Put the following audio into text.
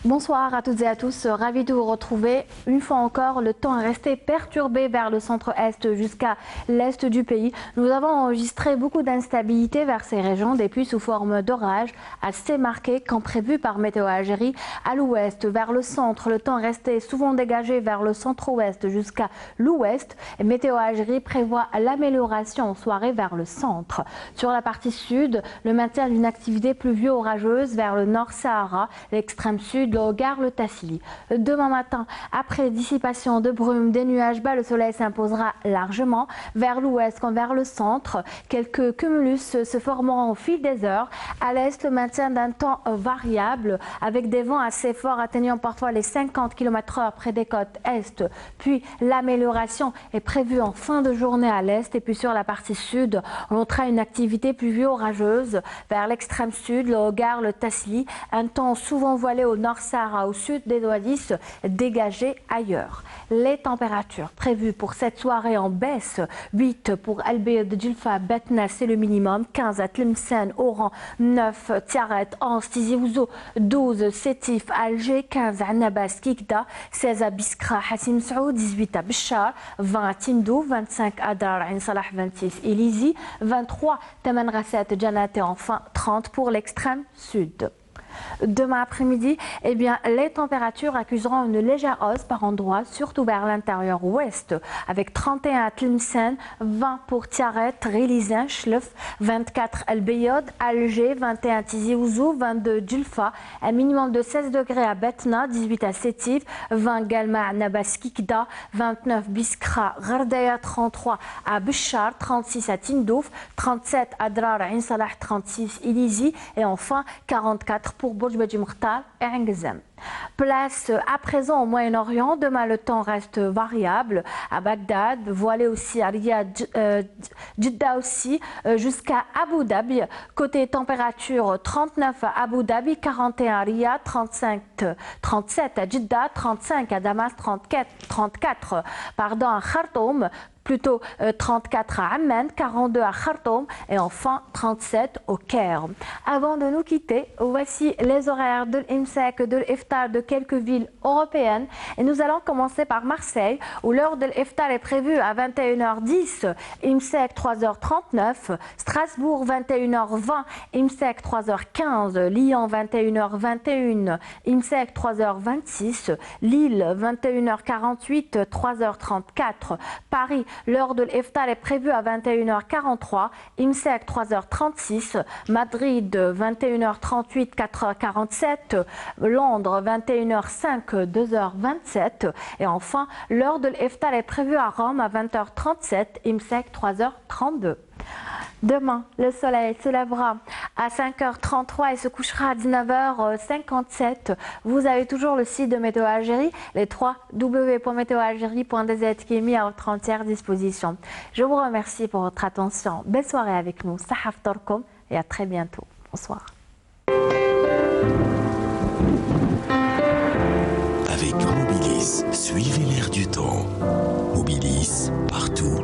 Bonsoir à toutes et à tous, ravi de vous retrouver. Une fois encore, le temps est resté perturbé vers le centre-est jusqu'à l'est du pays. Nous avons enregistré beaucoup d'instabilité vers ces régions, des pluies sous forme d'orages assez marquées comme prévu par Météo Algérie. À l'ouest, vers le centre, le temps est resté souvent dégagé vers le centre-ouest jusqu'à l'ouest. Météo Algérie prévoit l'amélioration en soirée vers le centre. Sur la partie sud, le maintien d'une activité pluvio-orageuse vers le nord-Sahara, l'extrême sud, le Hogar, le Tassili. Demain matin, après dissipation de brume, des nuages bas, le soleil s'imposera largement vers l'ouest comme vers le centre. Quelques cumulus se formeront au fil des heures. À l'est, le maintien d'un temps variable avec des vents assez forts atteignant parfois les 50 km/h près des côtes est. Puis l'amélioration est prévue en fin de journée à l'est et puis sur la partie sud, on notera une activité pluvio-orageuse vers l'extrême sud, le Hogar, le Tassili. Un temps souvent voilé au nord-Sahara, au sud des Ouadis, dégagé ailleurs. Les températures prévues pour cette soirée en baisse: 8 pour Al Bayed, Djilfa, Batna, c'est le minimum, 15 à Tlemcen, Oran, 9 Tiaret, Anse, Tizi Ouzou, 12 Sétif, Alger, 15 à Nabas, Kikda, 16 à Biskra, Hassim Saoud, 18 à Béchar, 20 à Tindou, 25 à Dar Ain Salah, 26 Elizi, 23 Taman Rasset, Janat et enfin 30 pour l'extrême sud. Demain après-midi, les températures accuseront une légère hausse par endroits, surtout vers l'intérieur ouest, avec 31 à Tlemcen, 20 pour Tiaret, Relizin, Chlef, 24 Al Bayed, Alger, 21 Tizi Ouzou, 22 Djilfa, un minimum de 16 degrés à Batna, 18 à Sétif, 20 Galma à Nabas Kikda, 29 Biskra, Gardaya, 33 à Béchar, 36 à Tindouf, 37 à Drar Ain Salah, 36 Elizi et enfin 44 pour Bourj Badji Mokhtar et Angzem. Place à présent au Moyen-Orient. Demain, le temps reste variable à Bagdad, voilé aussi à Riyad, Jeddah aussi, jusqu'à Abu Dhabi. Côté température, 39 à Abu Dhabi, 41 à Riyad, 37 à Jeddah, 35 à Damas, 34 à Khartoum. Plutôt 34 à Amman, 42 à Khartoum et enfin 37 au Caire. Avant de nous quitter, voici les horaires de l'Imsak, de l'Iftar de quelques villes européennes. Et nous allons commencer par Marseille, où l'heure de l'Iftar est prévue à 21h10, Imsak 3h39, Strasbourg 21h20, Imsak 3h15, Lyon 21h21, Imsak 3h26, Lille 21h48, 3h34, Paris. L'heure de l'Iftar est prévue à 21h43, Imsak 3h36, Madrid 21h38, 4h47, Londres 21h05, 2h27 et enfin l'heure de l'Iftar est prévue à Rome à 20h37, Imsak 3h32. Demain, le soleil se lèvera à 5h33 et se couchera à 19h57. Vous avez toujours le site de Météo Algérie, les www.meteoalgerie.dz qui est mis à votre entière disposition. Je vous remercie pour votre attention. Belle soirée avec nous. Sahaf Torkom et à très bientôt. Bonsoir. Avec Mobilis, suivez l'air du temps. Mobilis, partout.